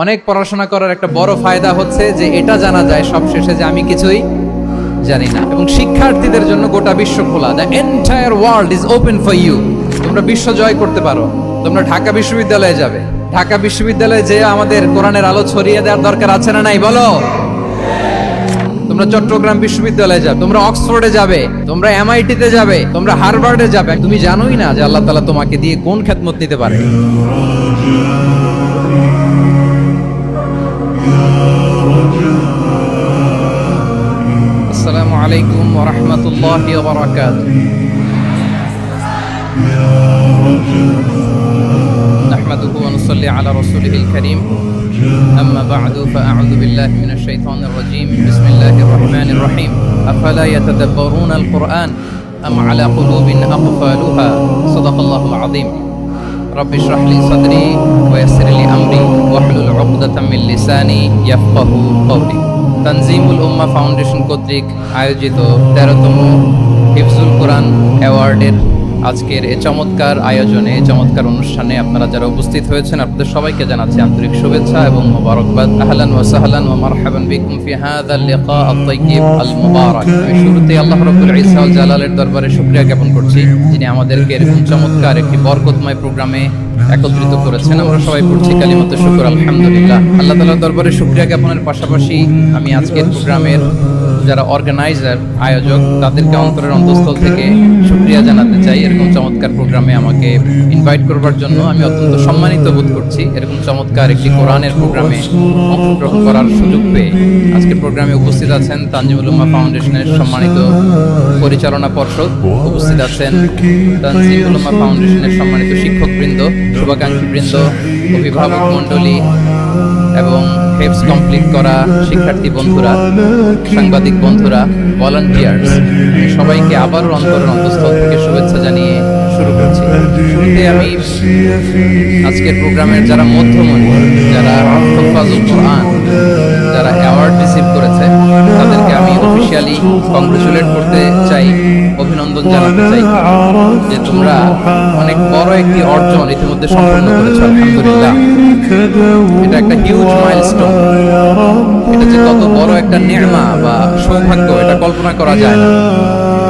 অনেক পড়াশোনা করার একটা বড় ফায়দা হচ্ছে যে এটা জানা যায় সব শেষে যে আমি কিছুই জানি না। এবং শিক্ষার্থীদের জন্য গোটা বিশ্ব খোলা, the entire world is open for you. তোমরা বিশ্ব জয় করতে পারো। তোমরা ঢাকা বিশ্ববিদ্যালয়ে যাবে, ঢাকা বিশ্ববিদ্যালয়ে যে আমাদের কোরআনের আলো ছড়িয়ে দেওয়ার দরকার আছে না নাই বলো? তোমরা চট্টগ্রাম বিশ্ববিদ্যালয়ে যাবে, তোমরা অক্সফোর্ডে যাবে, তোমরা এমআইটিতে যাবে, তোমরা হার্ভার্ডে যাবে। তুমি জানোই না যে আল্লাহ তাআলা তোমাকে দিয়ে কোন খেদমত নিতে পারে। আসসালামু আলাইকুম ওয়া রাহমাতুল্লাহি ওয়া বারাকাতুহু। নাহমাদুহু ওয়া নুসাল্লি আলা রাসূলিহিল কারীম। আম্মা বা'দু ফাআউযু বিল্লাহি মিনাশ শাইতানির রাজীম। বিসমিল্লাহির রাহমানির রাহিম। আফালা ইয়াতাদাব্বারুনাল কুরআন আম আলা কুলুবিন আকফালুহা। সাদাকাল্লাহুল আযীম। রাব্বি ইশরাহ লি সাদরি ওয়া ইয়াসসির লি আমরি ওয়াহলুল উকদাতাম মিন লিসানি ইয়াফকাহু কওলি। তানজিমুল উম্মাহ ফাউন্ডেশন কর্তৃক আয়োজিত 13তম হিফজুল কোরআন অ্যাওয়ার্ডের আজকের এই চমৎকার আয়োজনে, চমৎকার অনুষ্ঠানে আপনারা যারা উপস্থিত হয়েছেন আপনাদের সবাইকে জানাচ্ছি আন্তরিক শুভেচ্ছা এবং মোবারকবাদ। আহলান ওয়া সাহলান ওয়া মারহাবান বিকুম ফি হাযাল লিকা আত-তাইয়্যিব আল মুবারাক। আমি শুরুতে আল্লাহ রাব্বুল ইজ্জা ওয়াল জালালের দরবারে শুকরিয়া জ্ঞাপন করছি, যিনি আমাদেরকে এরকম চমৎকার একটি বরকতময় প্রোগ্রামে একত্রিত করেছেন। আমরা সবাই পড়ছি কালিমাতুশ শুকর আলহামদুলিল্লাহ। আল্লাহ তাআলার দরবারে শুকরিয়া জ্ঞাপনের পাশাপাশি আমি আজকের প্রোগ্রামের যারা অর্গানাইজার, আয়োজক, তাদেরকে অন্তরের অন্তঃস্থল থেকে শুকরিয়া জানাতে চাই। এরকম চমৎকার প্রোগ্রামে আমাকে ইনভাইট করবার জন্য আমি অত্যন্ত সম্মানিত বোধ করছি। এরকম চমৎকার একটি কোরআনের প্রোগ্রামে অংশগ্রহণ করার সুযোগ পেয়ে আজকের প্রোগ্রামে উপস্থিত আছেন তানজিমুল উম্মাহ ফাউন্ডেশনের সম্মানিত পরিচালনা পর্ষদ, উপস্থিত আছেন তানজিমুল উম্মাহ ফাউন্ডেশনের সম্মানিত শিক্ষকবৃন্দ, শুভাকাঙ্ক্ষীবৃন্দ, অভিভাবক মণ্ডলী এবং হেফজ কমপ্লিট করা শিক্ষার্থী বন্ধুরা, সাংবাদিক বন্ধুরা, ভলান্টিয়ার্স, সবাইকে আবারও অন্তরের অন্তঃস্থল থেকে শুভেচ্ছা জানিয়ে শুরু করছি। শুরুতে আমি আজকের প্রোগ্রামের যারা মধ্যমণি, যারা হুফাজুল কোরআন, যারা অ্যাওয়ার্ড রিসিভ করেছে তাদেরকে আমি অফিশিয়ালি কংগ্রেচুলেট করতে চাই, অভিনন্দন জানাতে চাই যে তোমরা অনেক বড় একটি অর্জন ইতিমধ্যে সম্পন্ন করেছো। আলহামদুলিল্লাহ, এটা একটা হিউজ মাইলস্টোন। এটা যে কত বড় একটা নি'মা বা সৌভাগ্য এটা কল্পনা করা যায় না।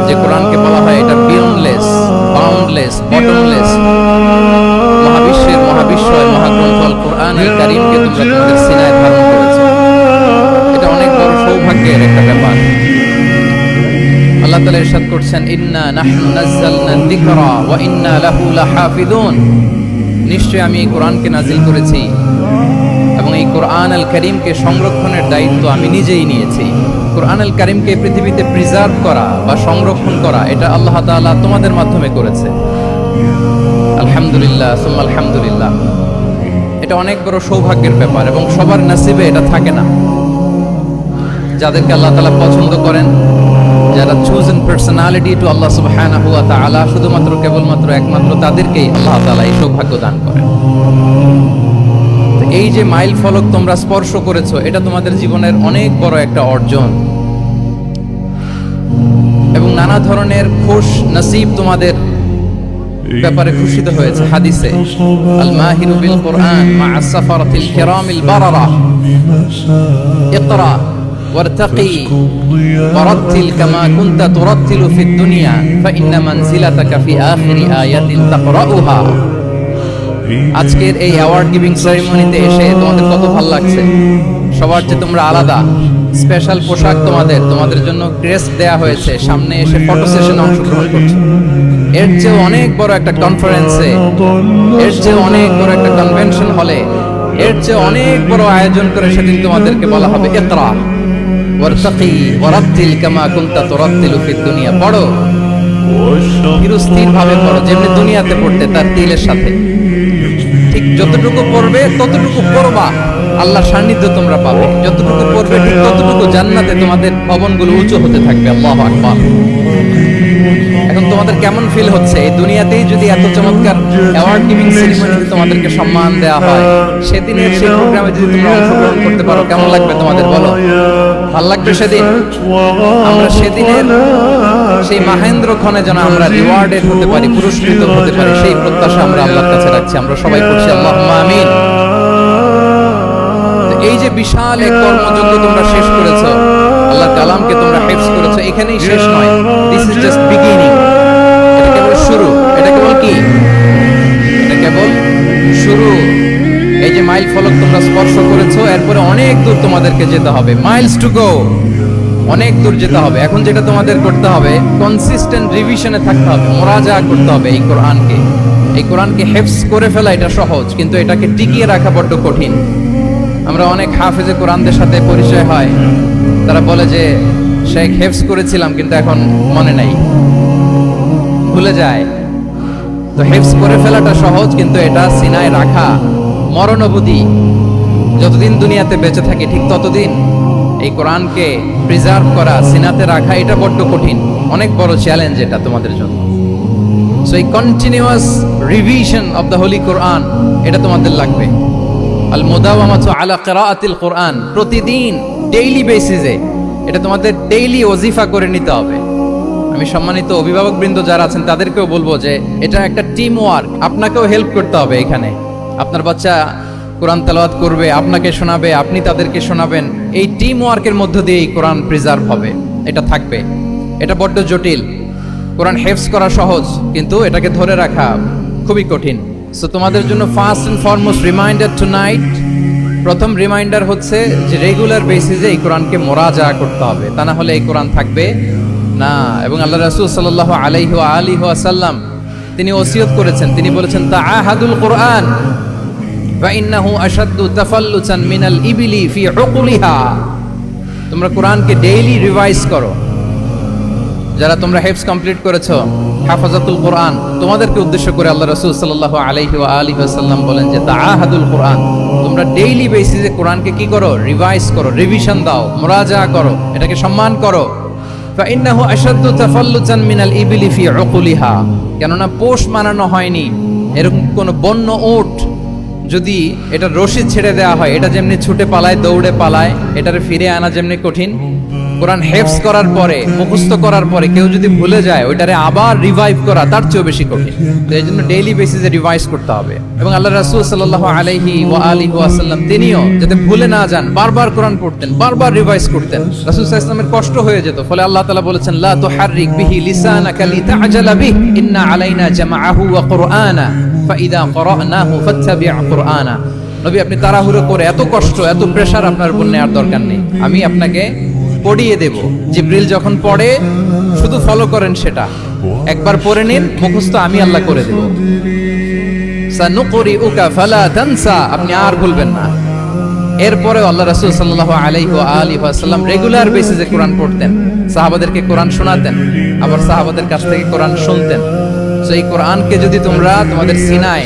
যে কোরআনকে বলা হয় এটা বিয়ন্ডলেস, বাউন্ডলেস, বটমলেস, মহাবিশ্বের মহাবিশ্বয় মহাগ্রন্থ আল কোরআনুল কারীমকে তোমরা তোমাদের সিনায় ধারণ করেছো। এটা অনেক বড় সৌভাগ্যের একটা ব্যাপার। আল্লাহ তাআলা ইরশাদ করছেন, ইন্না নাহনু নাযালনা যিকরা ওয়া ইন্না লাহু লাহাফিযুন। নিশ্চয় আমি এই কোরআনকে নাজিল করেছি এবং এই কোরআন আল কারীমকে সংরক্ষণের দায়িত্ব আমি নিজেই নিয়েছি। কোরআন আল কারীমকে পৃথিবীতে প্রিজার্ভ করা বা সংরক্ষণ করা এটা আল্লাহ তাআলা তোমাদের মাধ্যমে করেছে। আলহামদুলিল্লাহ সুম্মা আলহামদুলিল্লাহ। এটা অনেক বড় সৌভাগ্যের ব্যাপার এবং সবার নসিবে এটা থাকে না। যাদেরকে আল্লাহ তাআলা পছন্দ করেন, যারা চুজেন পার্সোনালিটি টু আল্লাহ সুবহানাহু ওয়া তাআলা, শুধুমাত্র কেবলমাত্র একমাত্র তাদেরকেই আল্লাহ তাআলা এই সৌভাগ্য দান করেন। এই যে মাইল ফলক তোমরা স্পর্শ করেছো, এটা তোমাদের জীবনের অনেক বড় একটা অর্জন এবং নানা ধরনের খুশ নসিব তোমাদের ব্যাপারে ঘোষিত হয়েছে হাদিসে, আল মাহিরু বিল কুরআন মা'a সাফারাতিল কিরামিল বারারা, ইকরা ওয়ারতাকি ওয়ারাত্তিল কামা কুনতা তুরাত্তিলু ফিদ দুনিয়া ফাইন্না মানজিলাতাকা ফি আখিরি আয়াতিন তাকরাউহা। আজকের এই অ্যাওয়ার্ড গিভিং সেরেমনিতে এসে তোমাদের কত ভালো লাগছে। সবার যে তোমরা আলাদা স্পেশাল পোশাক, তোমাদের জন্য ক্রেস্ট দেয়া হয়েছে, সামনে এসে ফটো সেশনে অংশগ্রহণ করছো। এর চেয়ে অনেক বড় একটা কনফারেন্সে, এর চেয়ে অনেক বড় একটা কনভেনশন হলে, এর চেয়ে অনেক বড় আয়োজন করে সেদিন তোমাদেরকে বলা হবে ইকরা ওয়ারতাকি ওয়ারাত্তিল কামা কুনতা তুরাত্তিলু ফিদ দুনিয়া। পড়ো, স্থির ভাবে পড়ো, যেমনি দুনিয়াতে পড়তে তার তিলের সাথে। ঠিক যতটুকু পড়বে ততটুকু পড়বা, আল্লাহর সান্নিধ্য তোমরা পাবে। যতটুকু পড়বে ঠিক ততটুকু জান্নাতে তোমাদের ভবনগুলো উঁচু হতে থাকবে। আল্লাহু আকবার। এখন তোমাদের কেমন ফিল হচ্ছে? এই দুনিয়াতেই যদি এত চমৎকার অ্যাওয়ার্ড গিভিং সেরেমনিতে তোমাদেরকে সম্মান দেওয়া হয়, সেদিনের সেই প্রোগ্রামে যদি তোমরা অংশগ্রহণ করতে পারো, কেমন লাগবে তোমাদের বলো? ভালো লাগবে সেদিন? আমরা সেদিনের সেই মহেন্দ্র ক্ষণে যেন আমরা রিওয়ার্ডেড হতে পারি, পুরস্কৃত হতে পারি, সেই প্রত্যাশা আমরা আল্লাহর কাছে রাখছি। আমরা সবাই করছি আল্লাহুম্মা আমিন। এই যে বিশাল এক কর্মযজ্ঞ তোমরা শেষ করেছো, আল্লাহর কালামকে তোমরা হিফজ করেছো, এখানেই শেষ নয়। This is just beginning. এটা কেবল শুরু। এটা কেবল কি? এটা কেবল শুরু। এই যে মাইল ফলক তোমরা স্পর্শ করেছো, এরপরে অনেক দূর তোমাদেরকে যেতে হবে। মাইলস টু গো, অনেক দূর যেতে হবে। এখন যেটা তোমাদের করতে হবে, কনসিস্টেন্ট রিভিশনে থাকতে হবে, মুরাজা করতে হবে এই কোরআনকে। এই কোরআনকে হিফজ করে ফেলা এটা সহজ, কিন্তু এটাকে টিকিয়ে রাখা বড্ড কঠিন। আমরা অনেক হাফেজে কোরআনদের সাথে পরিচয় হয়, তারা বলে যে শেখ হিফজ করেছিলাম কিন্তু এখন মনে নাই, ভুলে যায়। তো হিফজ করে ফেলাটা সহজ, কিন্তু এটা সিনায় রাখা মরণবধি। যতদিন দুনিয়াতে বেঁচে থাকি ঠিক ততদিন এই কোরআনকে প্রিজার্ভ করা, সিনাতে রাখা, এটা বড্ড কঠিন, অনেক বড় চ্যালেঞ্জ এটা তোমাদের জন্য। সো এই continuous revision of the holy Quran, এটা তোমাদের লাগবে। আল মুদাওয়ামাতু আলা কিরাআতিল কোরআন, প্রতিদিন ডেইলি বেসিসে এটা তোমাদের ডেইলি ওজিফা করে নিতে হবে। আমি সম্মানিত অভিভাবকবৃন্দ যারা আছেন তাদেরকেও বলবো যে এটা একটা টিম ওয়ার্ক, আপনাকেও হেল্প করতে হবে এখানে। আপনার বাচ্চা কোরআন তেলাওয়াত করবে, আপনাকে শোনাবে, আপনি তাদেরকে শোনাবেন। এই টিম ওয়ার্কের মধ্য দিয়ে এই কোরআন প্রিজার্ভ হবে, এটা থাকবে। এটা বড্ড জটিল। কোরআন হিফজ করা সহজ, কিন্তু এটাকে ধরে রাখা খুবই কঠিন। সো তোমাদের জন্য first and foremost reminder tonight, প্রথম রিমাইন্ডার হচ্ছে যে রেগুলার বেসিসে এই কোরআনকে মুরাজা করতে হবে, তা না হলে এই কোরআন থাকবে না। এবং আল্লাহ রাসূল সাল্লাল্লাহু আলাইহি ওয়া আলিহি ওয়াসাল্লাম তিনি ওসিয়ত করেছেন, তিনি বলেছেন তাআহাদুল কোরআন ফা ইন্নাহু আশাদ্দু তাফাল্লুসান মিনাল ইবিলি ফি উকুলিহা। তোমরা কোরআনকে ডেইলি রিভাইজ করো। যারা তোমরা হিফজ কমপ্লিট করেছো, হাফাজাতুল কোরআন, তোমাদেরকে উদ্দেশ্য করে আল্লাহ রাসূল সাল্লাল্লাহু আলাইহি ওয়া আলিহি ওয়াসাল্লাম বলেন যে তাআহাদুল কোরআন, তোমরা ডেইলি বেসিসে কোরআনকে কি করো? রিভাইজ করো, রিভিশন দাও, মুরাজা করো, এটাকে সম্মান করো। ফা ইন্নাহু আশাদ্দু তাফাল্লুসান মিনাল ইবিলি ফি উকুলিহা, কেননা পোষ মানানো হয়নি এরকম কোন বন্য উট যদি এটা রশি ছেড়ে দেওয়া হয়, এটা যেমনি ছুটে পালায়, দৌড়ে পালায়, এটারে ফিরে আনা যেমনি কঠিন, কোরআন হিফজ করার পরে, মুখস্থ করার পরে কেউ যদি ভুলে যায়, ওইটারে আবার রিভাইভ করা তার চেয়েও বেশি কঠিন। তো এই জন্য ডেইলি বেসিসে রিভাইজ করতে হবে। এবং আল্লাহ রাসূল সাল্লাল্লাহু আলাইহি ওয়া আলিহি ওয়াসাল্লাম তিনিও যাতে ভুলে না যান, বারবার কোরআন পড়তেন, বারবার রিভাইজ করতেন। রাসূল সাল্লাল্লাহু আলাইহি ওয়াসাল্লামের কষ্ট হয়ে যেত, ফলে আল্লাহ তাআলা বলেছেন লা তুহাররিক বিহি লিসানাকা লিতা'জালা বিহি ইন্না আলাইনা জামাআহু ওয়া কুরআনা ফাইদা ক্বরানাহু ফাত্তাবি' কুরআনা। নবী, আপনি তাড়াহুড়ো করে, এত কষ্ট, এত প্রেসার আপনার উপর নেওয়ার দরকার নেই, আমি আপনাকে পড়িয়ে দেব। জিবরিল যখন পড়ে শুধু ফলো করেন সেটা, একবার পড়ে নিন, মুখস্থ আমি আল্লাহ করে দেব। সানুকরিউকা ফালা তানসা, আপনি আর ভুলবেন না। এরপরে আল্লাহ রাসূল সাল্লাল্লাহু আলাইহি ওয়া আলিহি ওয়াসাল্লাম রেগুলার বেসিসে কোরআন পড়তেন, সাহাবাদেরকে কোরআন শোনাতেন, আবার সাহাবাদের কাছ থেকে কোরআন শুনতেন। তো এই কোরআনকে যদি তোমরা তোমাদের সিনায়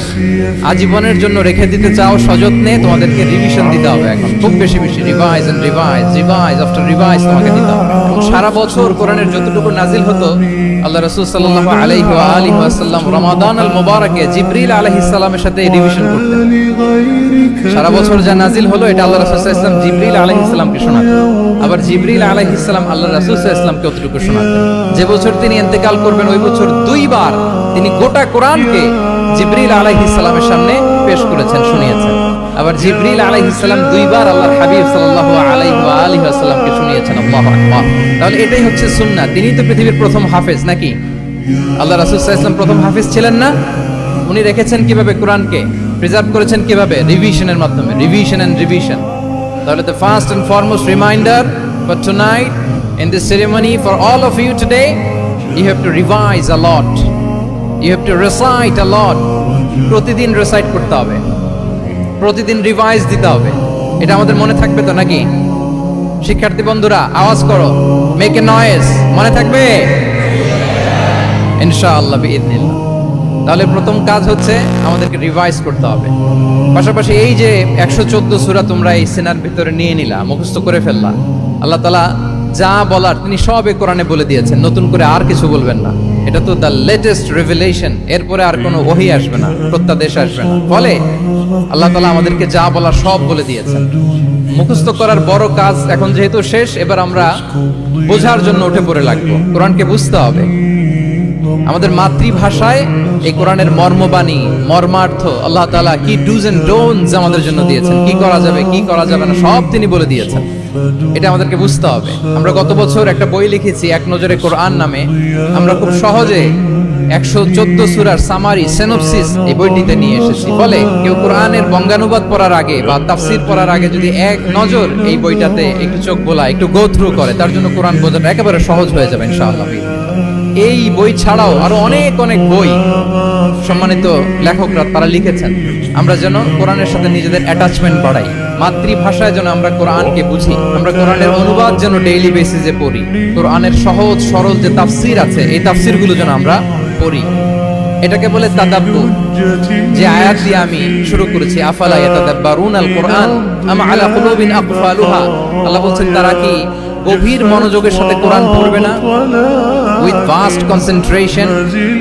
আজীবনের জন্য রেখে দিতে চাও সযত্নে, তোমাদেরকে রিভিশন দিতে হবে। এখন খুব বেশি বেশি revise and revise, revise after revise তোমাকে দিতে হবে। এবং সারা বছর কোরআনের যতটুকু নাজিল হতো, আল্লাহ রাসূল সাল্লাল্লাহু আলাইহি ওয়া আলিহি ওয়াসাল্লাম রমাদান আল মুবারাকে জিবরিল আলাইহিস সালামের সাথে রিভিশন করতেন। সারা বছর যা নাজিল হলো, এটা আল্লাহ রাসূল সাল্লাল্লাহু আলাইহি ওয়াসাল্লাম জিবরিল আলাইহিস সালামকে শোনাতেন, আবার জিবরিল আলাইহিস সালাম আল্লাহ রাসূল সাল্লাল্লাহু আলাইহি ওয়াসাল্লামকে অতটুকু শোনাতেন। যে বছর তিনি ইন্তেকাল করবেন, ওই বছর দুইবার তিনি গোটা কোরআনকে জিবরিল আলাইহিস সালামের সামনে পেশ করেছেন, শুনিয়েছেন। আবার জিবরিল আলাইহিস সালাম দুইবার আল্লাহর হাবিব সাল্লাল্লাহু আলাইহি ওয়া আলিহি ওয়াসাল্লামকে শুনিয়েছেন। আল্লাহু আকবার। তাহলে এটাই হচ্ছে সুন্নাহ। তিনিই তো পৃথিবীর প্রথম হাফেজ, নাকি? আল্লাহ রাসূল সাল্লাল্লাহু আলাইহি ওয়াসাল্লাম প্রথম হাফেজ ছিলেন না? উনি রেখেছেন কিভাবে কোরআনকে? প্রিজার্ভ করেছেন কিভাবে? রিভিশনের মাধ্যমে, রিভিশন এন্ড রিভিশন। তাহলে the first and foremost reminder for tonight in this ceremony for all of you today, you have to revise a lot. You have to recite a lot. প্রতিদিন recite করতে হবে, প্রতিদিন revise দিতে হবে। এটা আমাদের মনে থাকবে তো নাকি? শিক্ষার্থী বন্ধুরা আওয়াজ করো, মেক এ নয়েজ। মনে থাকবে ইনশাআল্লাহ বিইذنিল্লাহ। তাহলে প্রথম কাজ হচ্ছে আমাদেরকে রিভাইজ করতে হবে। পাশাপাশি এই যে 114 সূরা তোমরা এই সিনার ভিতরে নিয়ে নিলা, মুখস্থ করে ফেললা, আল্লাহ তাআলা যা বলার তিনি সব এই কোরআনে বলে দিয়েছেন, নতুন করে আর কিছু বলবেন না। এটা তো দ্য লেটেস্ট রিভিলেশন, এরপরে আর কোনো ওহী আসবে না, প্রত্যাদেশ আসবে না। ফলে আল্লাহ তাআলা আমাদেরকে যা বলার সব বলে দিয়েছেন। মুখস্থ করার বড় কাজ এখন যেহেতু শেষ, এবার আমরা বোঝার জন্য উঠে পড়ে লাগবো। কোরআনকে বুঝতে হবে। আমাদের মাতৃভাষায় এই কোরআনের মর্মবাণী, মর্মার্থ, আল্লাহ তাআলা কি ডুজ এন্ড ডোন্টস আমাদের জন্য দিয়েছেন, কি করা যাবে কি করা যাবে না সব তিনি বলে দিয়েছেন। এটা আমাদেরকে বুঝতে হবে। আমরা গত বছর একটা বই লিখেছি এক নজরে কোরআন নামে। আমরা খুব সহজে 114 সূরার সামারি সিনপসিস এই বইটিতে নিয়ে এসেছি। ফলে কেউ কোরআনের বঙ্গানুবাদ পড়ার আগে বা তাফসীর পড়ার আগে যদি এক নজর এই বইটাতে একটু চোখ বোলা, একটু গো থ্রু করে, তার জন্য কোরআন বোঝাটা একেবারে সহজ হয়ে যাবে ইনশাআল্লাহ। এই বই ছাড়াও আরো অনেক অনেক বই সম্মানিত লেখকরা তারা লিখেছেন। আমরা যেন কোরআনের সাথে নিজেদের অ্যাটাচমেন্ট বাড়াই, মাতৃভাষায় যেন আমরা কোরআনকে বুঝি, আমরা কোরআনের অনুবাদ যেন ডেইলি বেসিসে পড়ি, কোরআনের সহজ সরল যে তাফসীর আছে এই তাফসীরগুলো যেন আমরা পড়ি। এটাকে বলে তাদাব্বুর। যে আয়াত দিয়ে আমি শুরু করেছি, আফালা ইয়াতাদাব্বারুনাল কোরআন আম আলা কুলুবিন আকফালুহা, আল্লাহ বলছেন তারা কি গভীর মনোযোগের সাথে কোরআন পড়বে না, উইথ ভাস্ট কনসেন্ট্রেশন,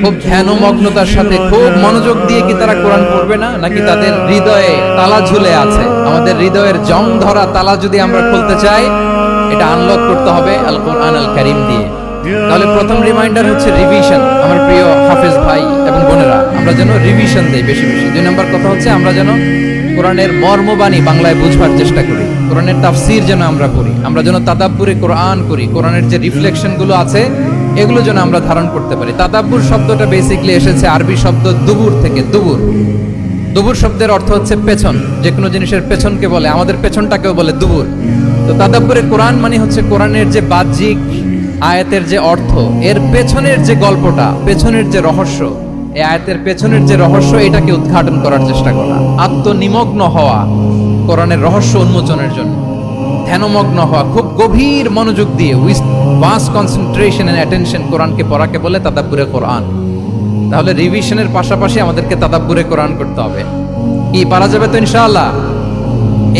খুব ধ্যানমগ্নতার সাথে খুব মনোযোগ দিয়ে কি তারা কোরআন পড়বে না, নাকি তাদের হৃদয়ে তালা ঝুলে আছে? আমাদের হৃদয়ের জং ধরা তালা যদি আমরা খুলতে চাই, এটা আনলক করতে হবে আল কোরআন আল কারীম দিয়ে। তাহলে প্রথম রিমাইন্ডার হচ্ছে রিভিশন। আমার প্রিয় হাফেজ ভাই এবং বোনেরা, আমরা যেন রিভিশন দেই বেশি বেশি। 2 নম্বর কথা হচ্ছে আমরা যেন কোরআনের মর্মবাণী বাংলায় বুঝবার চেষ্টা করি, কোরআনের তাফসীর যেন আমরা পড়ি, আমরা যেন তাদাব্বুরে কোরআন করি, কোরআনের যে রিফ্লেকশন গুলো আছে এগুলো যেন আমরা ধারণ করতে পারি। তাদাব্বুর শব্দটা বেসিক্যালি এসেছে আরবি শব্দ দুবুর থেকে। দুবুর, দুবুর শব্দের অর্থ হচ্ছে পেছন, যে কোনো জিনিসের পেছনকে বলে, আমাদের পেছনটাকেও বলে দুবুর। তো তাদাব্বুরে কোরআন মানে হচ্ছে কোরআনের যে বাহ্যিক আয়াতের যে অর্থ, এর পেছনের যে গল্পটা, পেছনের যে রহস্য, এই আয়াতের পেছনের যে রহস্য, এটাকে উদ্ঘাটন করার চেষ্টা করা, আত্মনিমগ্ন হওয়া কোরআনের রহস্য উন্মোচনের জন্য, ধ্যানমগ্ন হওয়া, খুব গভীর মনোযোগ দিয়ে with vast concentration and attention কোরআনকে পড়াকে বলে তাদাব্বুরে কোরআন। তাহলে রিভিশনের পাশাপাশি আমাদেরকে তাদাব্বুরে কোরআন করতে হবে। কি পারা যাবে তো ইনশাআল্লাহ?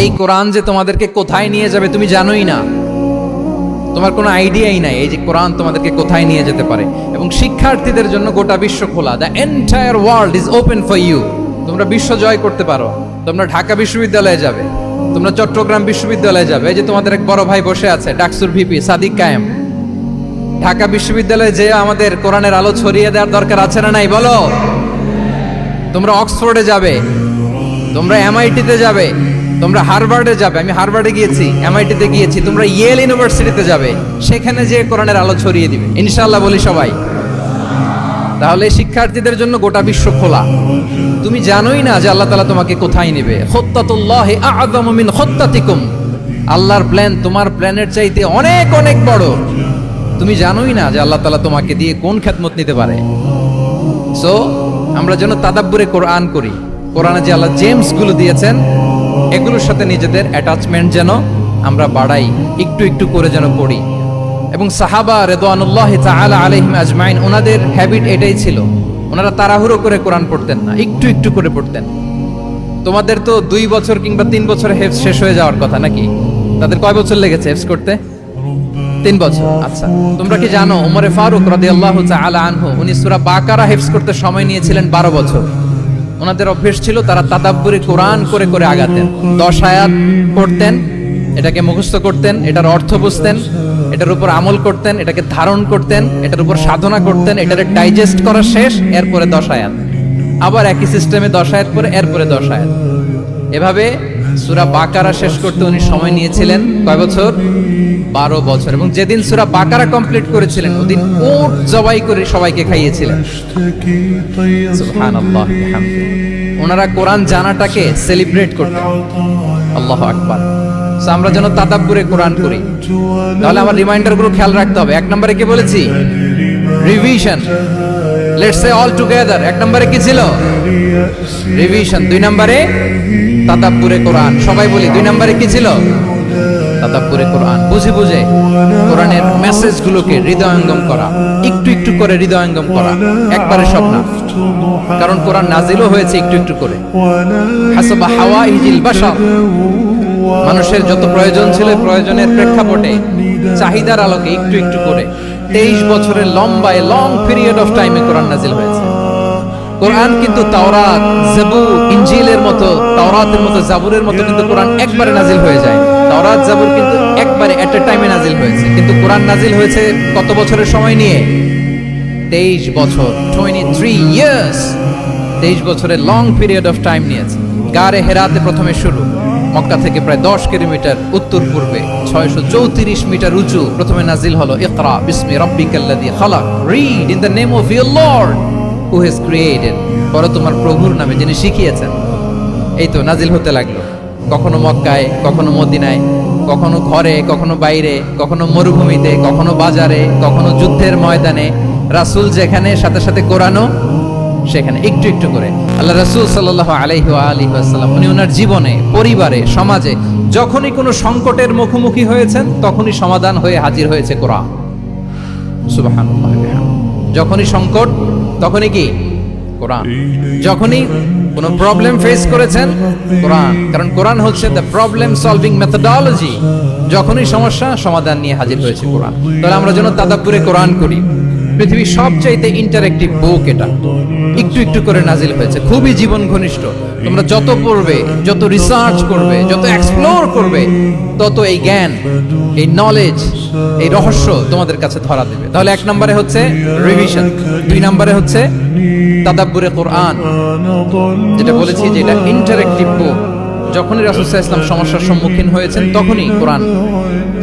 এই কোরআন যে তোমাদেরকে কোথায় নিয়ে যাবে তুমি জানোই না, তোমার কোনো আইডিয়াই নাই এই যে কোরআন তোমাদেরকে কোথায় নিয়ে যেতে পারে। এবং শিক্ষার্থীদের জন্য গোটা বিশ্ব খোলা, the entire world is open for you. তোমরা বিশ্ব জয় করতে পারো, তোমরা ঢাকা বিশ্ববিদ্যালয়ে যাবে, তোমরা চট্টগ্রাম বিশ্ববিদ্যালয়ে যাবে। এই যে তোমাদের এক বড় ভাই বসে আছে, ডাকসুর ভিপি সাদিক কায়েম। ঢাকা বিশ্ববিদ্যালয়ে যে আমাদের কোরআনের আলো ছড়িয়ে দেওয়ার দরকার আছে না নাই বলো? তোমরা অক্সফোর্ডে যাবে, তোমরা এমআইটিতে যাবে, তোমরা হার্ভার্ডে যাবে। আমি হার্ভার্ডে গিয়েছি, এমআইটিতে গিয়েছি। তোমরা ইয়েল ইউনিভার্সিটিতে যাবে, সেখানে যে কোরআনের আলো ছড়িয়ে দিবে ইনশাআল্লাহ বলি সবাই। তাহলে শিক্ষার্থীদের জন্য গোটা বিশ্ব খোলা। তুমি জানোই না যে আল্লাহ তাআলা তোমাকে কোথায় নেবে। খুত্তাতুল্লাহি আ'যামু মিন খুত্তাতিকুম, আল্লাহর প্ল্যান তোমার প্ল্যানের চাইতে অনেক অনেক বড়। তুমি জানোই না যে আল্লাহ তাআলা তোমাকে দিয়ে কোন খেদমত নিতে পারে। সো আমরা যেন তাদাব্বুরে কোরআন করি, কোরআনে যে আল্লাহ জেমস গুলো দিয়েছেন এগুলোর সাথে নিজেদের অ্যাটাচমেন্ট যেন আমরা বাড়াই, একটু একটু করে যেন পড়ি। এবং সাহাবা রিদওয়ানুল্লাহি তাআলা আলাইহিম আজমাইন, ওনাদের হ্যাবিট এটাই ছিল, ওনারা তাড়াহুড়ো করে কোরআন পড়তেন না, একটু একটু করে পড়তেন। তোমাদের তো 2 বছর কিংবা 3 বছরে হেফজ শেষ হয়ে যাওয়ার কথা নাকি? তাদের কয় বছর লেগেছে হেফজ করতে? 3 বছর। আচ্ছা, তোমরা কি জানো ওমরে ফারুক রাদিয়াল্লাহু তাআলা আনহু উনি সূরা বাকারা হেফজ করতে সময় নিয়েছিলেন 12 বছর। ওনাদের অভ্যেস ছিল তারা তাদাব্বুরে কোরআন করে করে আগাতেন। 10 আয়াত পড়তেন, এটাকে মুখস্থ করতেন, এটার অর্থ বুঝতেন, এটার উপর আমল করতেন, এটাকে ধারণ করতেন, এটার উপর সাধনা করতেন, এটারে ডাইজেস্ট করা শেষ, এরপরে 10 আয়াত, আবার একই সিস্টেমে 10 আয়াত পরে এরপরে 10 আয়াত। এভাবে সূরা বাকারা শেষ করতে উনি সময় নিয়েছিলেন কয় বছর? 12 বছর। এবং যেদিন সূরা বাকারা কমপ্লিট করেছিলেন ওদিন উট জবাই করে সবাইকে খাইয়েছিলেন। সুবহানাল্লাহ বিহামদিহি। ওনারা কোরআন জানাটাকে সেলিব্রেট করতেন। আল্লাহু আকবার। সো আমরা যেন তাদাব্বুরে কোরআন করি। তাহলে আমার রিমাইন্ডার গুলো খেয়াল রাখতে হবে। 1 নম্বরে কি বলেছি? Revision. Let's say all together. 1 নম্বরে কি ছিল? রিভিশন। 2 নম্বরে তাদাব্বুরে কোরআন। সবাই বলি 2 নম্বরে কি ছিল? তাদাব্বুরে কোরআন। বুঝে বুঝে কোরআনের মেসেজ গুলোকে হৃদয়ঙ্গম করা, একটু একটু করে হৃদয়ঙ্গম করা, একবারে সব না। কারণ কোরআন নাজিলও হয়েছে একটু একটু করে। হাসাবা হাওয়াইজিল বাশার, মানুষের যত প্রয়োজন ছিল প্রয়োজনের প্রেক্ষাপটে চাহিদার আলোকে একটু একটু করে 23 বছরের লম্বায় লং পিরিয়ড অফ টাইমে কোরআন নাজিল হয়েছে। কোরআন কিন্তু তাওরাত, জাবুর, ইনজিলের মতো, তাওরাতের মতো, জাবুরের মতো কিন্তু কোরআন একবারে নাজিল হয়ে যায়। তাওরাত, জাবুর কিন্তু একবারে এট এ টাইমে নাজিল হয়েছে, কিন্তু কোরআন নাজিল হয়েছে কত বছরের সময় নিয়ে? 23 বছর, 23 ইয়ার্স, 23 বছরের লং পিরিয়ড অফ টাইম নিয়েছে। গারে হেরাতে প্রথমে শুরু, মক্কা থেকে প্রায় 10 কিলোমিটার উত্তর পূর্বে 634 মিটার উঁচু প্রথমে নাজিল হলো ইকরা বিসমি রাব্বিকাল্লাযী খালাক, read in the name of your lord who has created, পড়ো তোমার প্রভুর নামে যিনি শিখিয়েছেন। এই তো নাজিল হতে লাগলো, কখনো মক্কায়, কখনো মদিনায়, কখনো ঘরে, কখনো বাইরে, কখনো মরুভূমিতে, কখনো বাজারে, কখনো যুদ্ধের ময়দানে। রাসূল যেখানে, সাথে সাথে কোরআনও সেখানে, একটু একটু করে। আল্লাহ রাসূল সাল্লাল্লাহু আলাইহি ওয়া আলিহি ওয়াসাল্লাম উনি ওনার জীবনে, পরিবারে, সমাজে যখনই কোনো সংকটের মুখোমুখি হয়েছেন তখনই সমাধান হয়ে হাজির হয়েছে কোরআন। সুবহানাল্লাহ। যখনই সংকট তখনই কি কোরআন, যখনই কোনো প্রবলেম ফেস করেছেন কোরআন, কারণ কোরআন হচ্ছে দ্য প্রবলেম সলভিং মেথডোলজি। যখনই সমস্যা সমাধান নিয়ে হাজির হয়েছে কোরআন। তাহলে আমরা যেন তাদাব্বুরে কোরআন করি। পৃথিবীর সবচাইতে ইন্টারেক্টিভ বুক এটা, একটু একটু করে নাজিল হয়েছে, খুবই জীবন ঘনিষ্ঠ। তোমরা যত পড়বে, যত রিসার্চ করবে, যত এক্সপ্লোর করবে, তত এই জ্ঞান, এই নলেজ, এই রহস্য তোমাদের কাছে ধরা দেবে। তাহলে 1 নম্বরে হচ্ছে রিভিশন, 2 নম্বরে হচ্ছে তাদাব্বুরে কোরআন, যেটা বলেছি যে এটা ইন্টারেক্টিভ বুক। যখনই রাসূল সাল্লাল্লাহু আলাইহি ওয়াসাল্লাম সমস্যার সম্মুখীন হয়েছেন তখনই কোরআন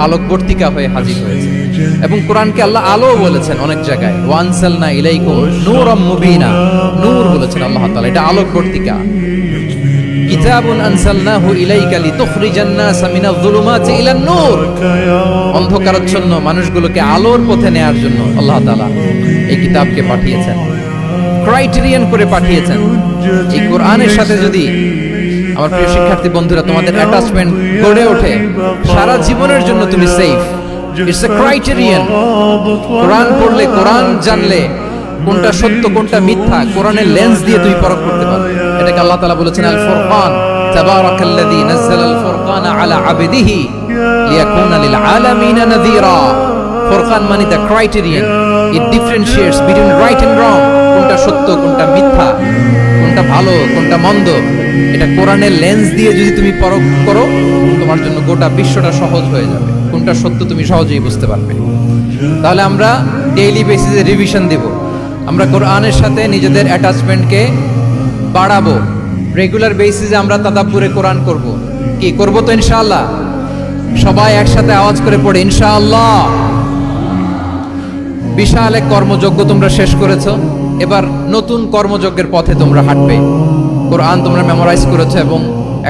আলোকবর্তিকা হয়ে হাজির হয়েছে। এবং কোরআনকে আল্লাহ আলো বলেছেন অনেক জায়গায়, ওয়ানসালনা ইলাইকুম নূরাম মুবিনা, নূর বলেছেন আল্লাহ তাআলা, এটা আলোকবর্তিকা। কিতাবুন আনসালনাহু ইলাইকা লিতুখরিজান নাসা মিনাজ যুলুমাতি ইলান নূর, অন্ধকারাচ্ছন্ন মানুষগুলোকে আলোর পথে নেয়ার জন্য আল্লাহ তাআলা এই কিতাবকে পাঠিয়েছেন, ক্রাইটেরিয়ান করে পাঠিয়েছেন। এই কোরআনের সাথে যদি আমার প্রিয় শিক্ষার্থী বন্ধুরা তোমাদের অ্যাটাচমেন্ট গড়ে ওঠে, সারা জীবনের জন্য তুমি সেফ। It's a criterion. কোরআন পড়লে, কোরআন জানলে কোনটা সত্য কোনটা মিথ্যা কোরআনের লেন্স দিয়ে তুমি পরখ করতে পারবে। এটাকে আল্লাহ তাআলা বলেছেন আল ফুরকান, তাবারাকাল্লাযী নাযালাল ফুরকানা আলা আবদিহি লিয়াকুনা লিল আলামিনা নাযীরা। ফুরকান মানে the criterion, it differentiates between right and wrong, কোনটা সত্য কোনটা মিথ্যা, কোনটা ভালো কোনটা মন্দ। এটা কোরআনের লেন্স দিয়ে যদি তুমি পরখ করো, তোমার জন্য গোটা বিশ্বটা সহজ হয়ে যাবে, কোনটা সত্য তুমি সহজেই বুঝতে পারবে। তাহলে আমরা ডেইলি বেসিসে রিভিশন দেব, আমরা কোরআনের সাথে নিজেদের অ্যাটাচমেন্টকে বাড়াবো, রেগুলার বেসিসে আমরা তাদাব্বুরে কোরআন করব। কি করব তো ইনশাআল্লাহ? সবাই একসাথে আওয়াজ করে পড়ে ইনশাআল্লাহ। বিশাল এক কর্মযজ্ঞ তোমরা শেষ করেছো, এবার নতুন কর্মযজ্ঞের পথে তোমরা হাঁটবে। কোরআন তোমরা মেমোরাইজ করেছো এবং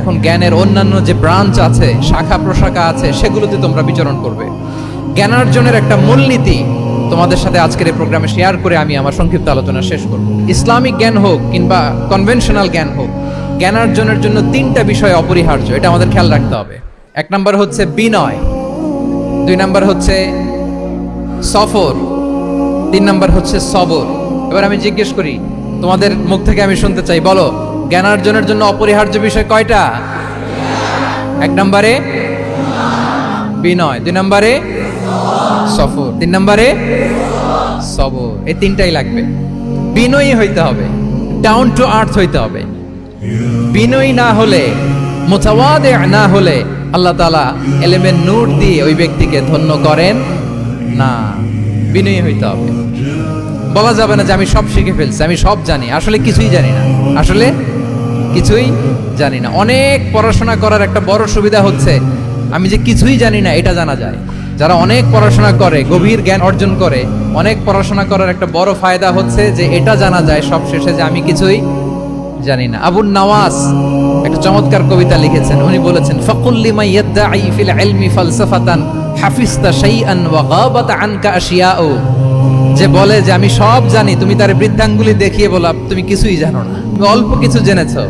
এখন জ্ঞানের অন্যান্য যে ব্রাঞ্চ আছে, শাখা প্রশাখা আছে, সেগুলোতে তোমরা বিচরণ করবে। জ্ঞানার্জনের একটা মূলনীতি তোমাদের সাথে আজকের এই প্রোগ্রামে শেয়ার করে আমি আমার সংক্ষিপ্ত আলোচনা শেষ করব। ইসলামিক জ্ঞান হোক কিংবা কনভেনশনাল জ্ঞান হোক, জ্ঞানার্জনের জন্য 3টা বিষয় অপরিহার্য, এটা আমাদের খেয়াল রাখতে হবে। 1 নম্বর হচ্ছে বিনয়, 2 নম্বর হচ্ছে সফর, 3 নম্বর হচ্ছে সবর। এবার আমি জিজ্ঞেস করি, তোমাদের মুখ থেকে আমি শুনতে চাই, বলো জ্ঞানার্জনের জন্য অপরিহার্য বিষয় কয়টা? 1 নম্বরে বিনয়, 2 নম্বরে সফর, 3 নম্বরে সবর। এই 3টাই লাগবে। বিনয়ী হইতে হবে, ডাউন টু আর্থ হইতে হবে। বিনয়ী না হলে, মুতাওয়াদি না হলে আল্লাহ তাআলা এলেমের নূর দিয়ে ওই ব্যক্তিকে ধন্য করেন না। বিনয়ী হইতে হবে। বলা যাবে না যে আমি সব শিখে ফেলছি, আমি সব জানি, আসলে কিছুই জানি না, আসলে কিছুই জানি না। অনেক পড়াশোনা করার একটা বড় সুবিধা হচ্ছে আমি যে কিছুই জানি না এটা জানা যায়। যারা অনেক পড়াশোনা করে, গভীর জ্ঞান অর্জন করে, অনেক পড়াশোনা করার একটা বড় ফায়দা হচ্ছে যে এটা জানা যায় সব শেষে যে আমি কিছুই জানি না। আবুন নাওয়াস একটা চমৎকার কবিতা লিখেছেন, উনি বলেছেন ফাকুল লিমা ইয়াদদাই ফিল ইলমি ফালসাফাতান হাফিজতা শাইআন ওয়া গাবাত আনকা আশিয়াউ। যে বলে যে আমি সব জানি, তুমি তার বৃদ্ধাঙ্গুলি দেখিয়ে বলা তুমি কিছুই জানো না, তুমি অল্প কিছু জেনেছো।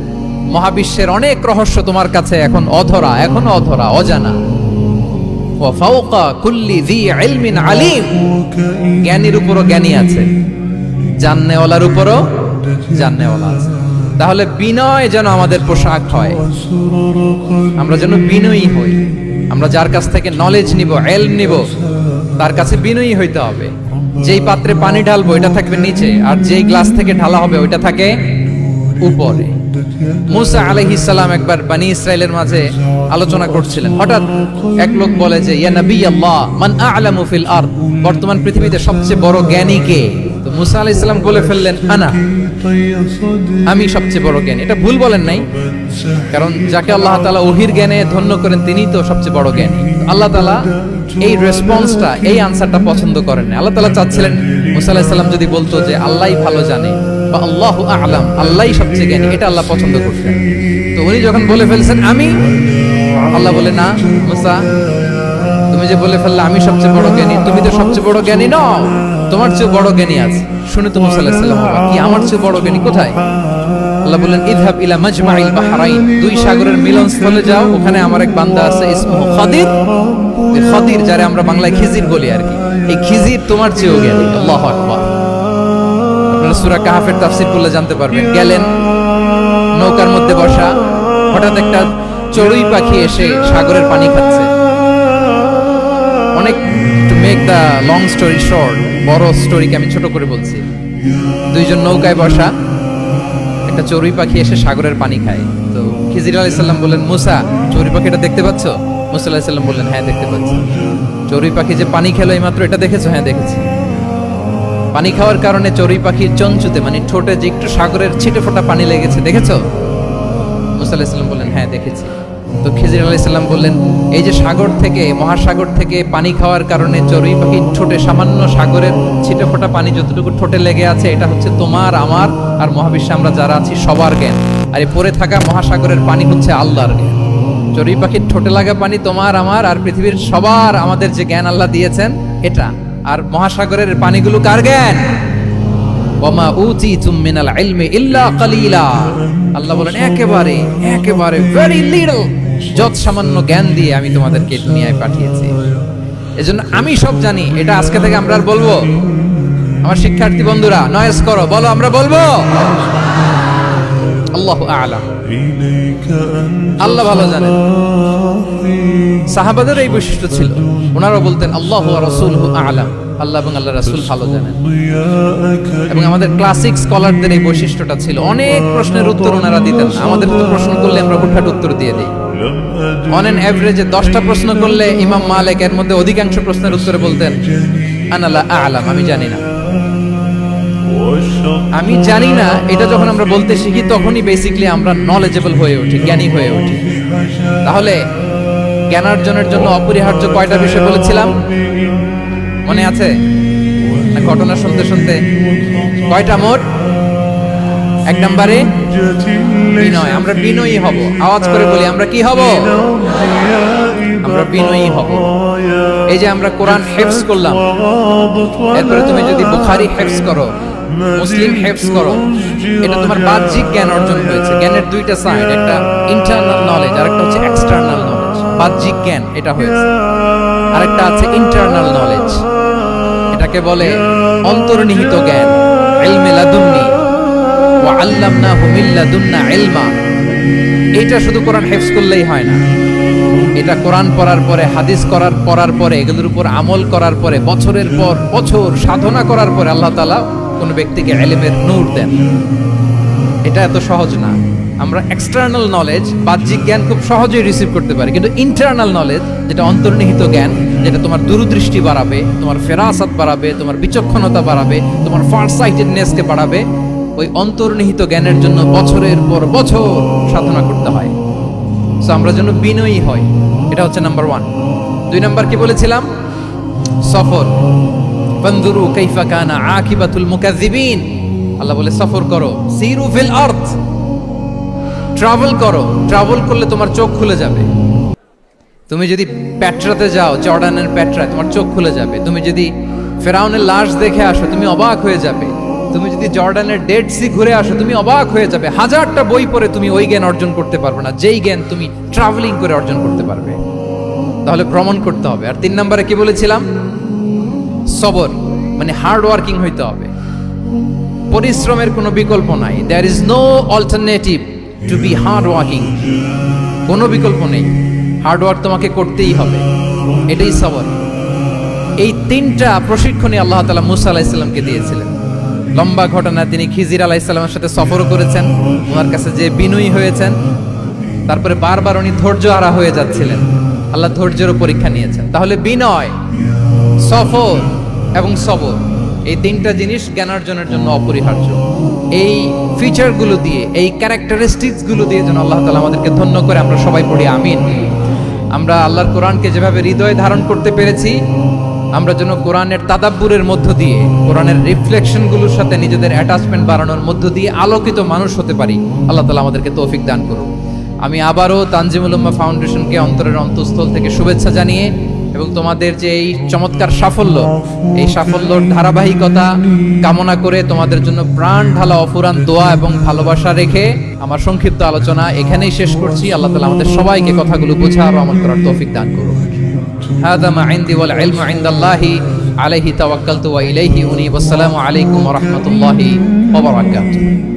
মহাবিশ্বের অনেক রহস্য তোমার কাছে এখন অধরা, এখনো অধরা, অজানা। ওয়া ফাওকা কুল্লি যী ইলমিন আলিম, জ্ঞানীর উপরও জ্ঞানী আছে, জাননেওয়ালার উপরও জাননেওয়ালা আছে। তাহলে বিনয় যেন আমাদের পোশাক হয়, আমরা যেন বিনয়ী হই। আমরা যার কাছ থেকে নলেজ নিব, ইলম নিব, তার কাছে বিনয়ী হইতে হবে। যেই পাত্রে পানি ঢালবো এটা থাকবে নিচে, আর যেই গ্লাস থেকে ঢালা হবে ওইটা থাকে উপরে। মুসা আলাইহিস সালাম একবার বনি ইসরাইলের মাঝে আলোচনা করছিলেন, হঠাৎ এক লোক বলে যে ইয়া নবী আল্লাহ মান আ'লামু ফিল আরদ, বর্তমান পৃথিবীতে সবচেয়ে বড় জ্ঞানী কে? তো মুসা আলাইহিস সালাম বলে ফেললেন আনা, আমি সবচেয়ে বড় জ্ঞানী। এটা ভুল বলেন নাই, কারণ যাকে আল্লাহ তাআলা ওহির জ্ঞানে ধন্য করেন তিনিই তো সবচেয়ে বড় জ্ঞানী। আল্লাহ তাআলা এই রেসপন্সটা, এই আনসারটা পছন্দ করেন না। আল্লাহ তাআলা চাচ্ছিলেন মুসা আলাইহিস সালাম যদি বলতো যে আল্লাহই ভালো জানে বা আল্লাহু আ'লাম, আল্লাহই সবচেয়ে জ্ঞানী, এটা আল্লাহ পছন্দ করতেন। তো উনি যখন বলে ফেলছেন আমি, আল্লাহ বলে না মুসা, তুমি যে বলে ফেললে আমি সবচেয়ে বড় জ্ঞানী, তুমি তো সবচেয়ে বড় জ্ঞানী নও, তোমার চেয়ে বড় জ্ঞানী আছে। শুনে তো মুসা আলাইহিস সালাম বলেন, কি আমার চেয়ে বড় জ্ঞানী কোথায়? আল্লাহ বললেন ইযহাব ইলা মাজমাইল বাহরাইন, দুই সাগরের মিলনস্থলে যাও, ওখানে আমার এক বান্দা আছে ইসমুহু খাদির। এই খাদির, যারে আমরা বাংলায় খিজির বলি আর কি, এই খিজির তোমার চেয়েও জ্ঞানী। আল্লাহু আকবার। আপনারা সূরা কাহফের তাফসীর করলে জানতে পারবেন। গেলেন, নৌকার মধ্যে বসা, হঠাৎ একটা চড়ুই পাখি এসে সাগরের পানি খাচ্ছে। অনেক, to make the long story short, বড় স্টোরিকে আমি ছোট করে বলছি। দুইজন নৌকায় বসা, একটা চড়ুই পাখি এসে সাগরের পানি খায়। তো খিজির আলাইহিস সালাম বললেন মুসা, চড়ুই পাখিটা দেখতে পাচ্ছ? মুসা আলাইহিস সালাম বললেন হ্যাঁ দেখতে পাচ্ছি। চড়ুই পাখি যে পানি খেলো এইমাত্র, এটা দেখেছো? হ্যাঁ দেখেছি। পানি খাওয়ার কারণে চড়ুই পাখির চঞ্চুতে, মানে ঠোঁটে যে একটু সাগরের ছিটে ফোটা পানি লেগেছে, দেখেছো? মুসা আলাইহিস সালাম বললেন হ্যাঁ দেখেছি। তো খিজির আলাইহিস সালাম বললেন এই যে সাগর থেকে, মহাসাগর থেকে পানি খাওয়ার কারণে চড়ুই পাখির ঠোঁটে সামান্য সাগরের ছিটে ফোটা পানি যতটুকু ঠোঁটে লেগে আছে, এটা হচ্ছে তোমার, আমার আর মহাবিশ্বে আমরা যারা আছি সবার জ্ঞান। আর এই পড়ে থাকা মহাসাগরের পানি হচ্ছে আল্লাহর জ্ঞান। চড়ুই পাখির ঠোঁটে লাগা পানি তোমার, আমার আর পৃথিবীর সবার, আমাদের যে জ্ঞান আল্লাহ দিয়েছেন এটা। আর মহাসাগরের পানিগুলো কার জ্ঞান? ওয়ামা উতিতুম মিনাল ইলমি ইল্লা কালিলা। আল্লাহ বলেন একেবারে একেবারে ভেরি লিটল, যত সামান্য জ্ঞান দিয়ে আমি তোমাদেরকে দুনিয়ায় পাঠিয়েছি। এজন্য আমি সব জানি, এটা আজকে থেকে আমরা আর বলবো। আমার শিক্ষার্থী বন্ধুরা নয়েজ করো, বলো আমরা বলবো আল্লাহু আ'লাম, আল্লাহ ভালো জানেন। সাহাবাদের এই বৈশিষ্ট্য ছিল, ওনারা বলতেন আল্লাহু ওয়া রাসূলুহু আ'লাম, আল্লাহ এবং আল্লাহর রাসূল ভালো জানেন। এবং আমাদের ক্লাসিক স্কলারদের এই বৈশিষ্ট্যটা ছিল, অনেক প্রশ্নের উত্তর ওনারা দিতেন না। আমাদের তো প্রশ্ন করলে আমরা হুটহাট উত্তর দিয়ে দিই। অন এন এভারেজে 10টা প্রশ্ন করলে ইমাম মালিক এর মধ্যে অধিকাংশ প্রশ্নের উত্তরে বলতেন আনা লা আ'লাম, আমি জানি না। আমি জানি না, এটা যখন আমরা বলতে শিখি তখনই বেসিক্যালি আমরা নলেজেবল হয়ে উঠি, জ্ঞানী হয়ে উঠি। তাহলে জ্ঞানার্জনের জন্য অপরিহার্য কয়টা বিষয় বলেছিলাম মনে আছে? না ঘটনা শুনতে শুনতে কয়টা মোট? 1 নম্বরে বিনয়। আমরা বিনয়ী হব। আওয়াজ করে বলি আমরা কি হব? আমরা বিনয়ী হব। এই যে আমরা কোরআন হেফজ করলাম, এরপরে তুমি যদি বুখারী হেফজ করো, মুসলিম হেফজ করো, এটা তোমার বাহ্যিক জ্ঞান অর্জন হয়েছে। জ্ঞানের দুইটা সাইড, একটা ইন্টারনাল নলেজ আর একটা হচ্ছে এক্সটার্নাল নলেজ। বাহ্যিক জ্ঞান এটা হয়েছে, আরেকটা আছে ইন্টারনাল নলেজ, এটাকে বলে অন্তর্নিহিত জ্ঞান। ইলমে লাদুন্নি ওয়া আল্লামনাহু মিন লাদুন্না ইলমা। এটা শুধু কোরআন হেফজ করলেই হয় না, এটা কোরআন পড়ার পরে, হাদিস পড়ার পরে, এগুলোর উপর আমল করার পরে, বছরের পর বছর সাধনা করার পরে আল্লাহ তাআলা কোন ব্যক্তিকে ইলমের নূর দেন। এটা এত সহজ না। আমরা এক্সটার্নাল নলেজ, বাহ্যিক জ্ঞান খুব সহজেই রিসিভ করতে পারি, কিন্তু ইন্টারনাল নলেজ, যেটা অন্তর্নিহিত জ্ঞান, যেটা তোমার দূরদৃষ্টি বাড়াবে, তোমার ফেরাসাত বাড়াবে, তোমার বিচক্ষণতা বাড়াবে, তোমার ফারসাইটেডনেসকে বাড়াবে, ওই অন্তর্নিহিত জ্ঞানের জন্য বছরের পর বছর সাধনা করতে হয়। সো আমরা যেন বিনয়ী হই, এটা হচ্ছে নাম্বার 1। 2 নাম্বার কি বলেছিলাম? সফর। ফানজুরু কাইফা কানা আকিবাতুল মুকাজ্জিবিন। আল্লাহ বলে সফর করো, সিরু ফিল আরদ, ট্রাভেল করো। ট্রাভেল করলে তোমার চোখ খুলে যাবে। তুমি যদি পেট্রাতে যাও, জর্ডানের পেট্রায়, তোমার চোখ খুলে যাবে। তুমি যদি ফেরাউনের লাশ দেখে আসো, তুমি অবাক হয়ে যাবে। তুমি যদি জর্ডানের ডেড সি ঘুরে আসো, তুমি অবাক হয়ে যাবে। 1000টা বই পড়ে তুমি ওই জ্ঞান অর্জন করতে পারবে না, যেই জ্ঞান তুমি ট্রাভেলিং করে অর্জন করতে পারবে। তাহলে ভ্রমণ করতে হবে। আর 3 নম্বরে কি বলেছিলাম? সবর, মানে হার্ড ওয়ার্কিং হইতে হবে। পরিশ্রমের কোনো বিকল্প নাই। There is no alternative to be hard working. কোনো বিকল্প নেই, হার্ড ওয়ার্ক তোমাকে করতেই হবে, এটাই সবর। এই 3টা প্রশিক্ষণই আল্লাহ তাআলা মুসা আলাইহিস সালামকে দিয়েছিলেন। লম্বা ঘটনা, তিনি খিজির আলাইহিস সালামের সাথে সফরও করেছেন, ওনার কাছে যে বিনয়ী হয়েছেন। তারপরে বারবার উনি ধৈর্য হারা হয়ে যাচ্ছিলেন, আল্লাহ ধৈর্যেরও পরীক্ষা নিয়েছেন। তাহলে বিনয়, সফর এবং সবর, এই তিনটা জিনিস জ্ঞানার্জনের জন্য অপরিহার্য। এই ফিচারগুলো দিয়ে, এই ক্যারেক্টারিস্টিক্সগুলো দিয়ে যেন আল্লাহ তাআলা আমাদেরকে ধন্য করে। আমরা সবাই পড়ি আমিন। আমরা আল্লাহর কোরআনকে যেভাবে হৃদয়ে ধারণ করতে পেরেছি, আমরা যেন কোরআনের তাদাব্বুরের মধ্য দিয়ে, কোরআনের রিফ্লেকশনগুলোর সাথে নিজেদের অ্যাটাচমেন্ট বাড়ানোর মধ্য দিয়ে আলোকিত মানুষ হতে পারি। আল্লাহ তাআলা আমাদেরকে তৌফিক দান করুন। আমি আবারও তানজিমুল উম্মাহ ফাউন্ডেশনকে অন্তরের অন্তঃস্থল থেকে শুভেচ্ছা জানিয়ে এবং তোমাদের যে এই চমৎকার সাফল্য, এই সাফল্যর ধারাবাহিকতা কামনা করে তোমাদের জন্য প্রাণ ঢালা অফুরান দোয়া এবং ভালোবাসা রেখে আমার সংক্ষিপ্ত আলোচনা এখানেই শেষ করছি। আল্লাহ তাআলা আমাদের সবাইকে কথাগুলো বোঝার ও আমল করার তৌফিক দান করুন। হাদা মা ইনদি ওয়াল ইলমু ইনদাল্লাহি আলাইহি তাওয়াক্কালতু ওয়া ইলাইহি উনীব। আসসালামু আলাইকুম ওয়া রাহমাতুল্লাহি ওয়া বারাকাতুহু।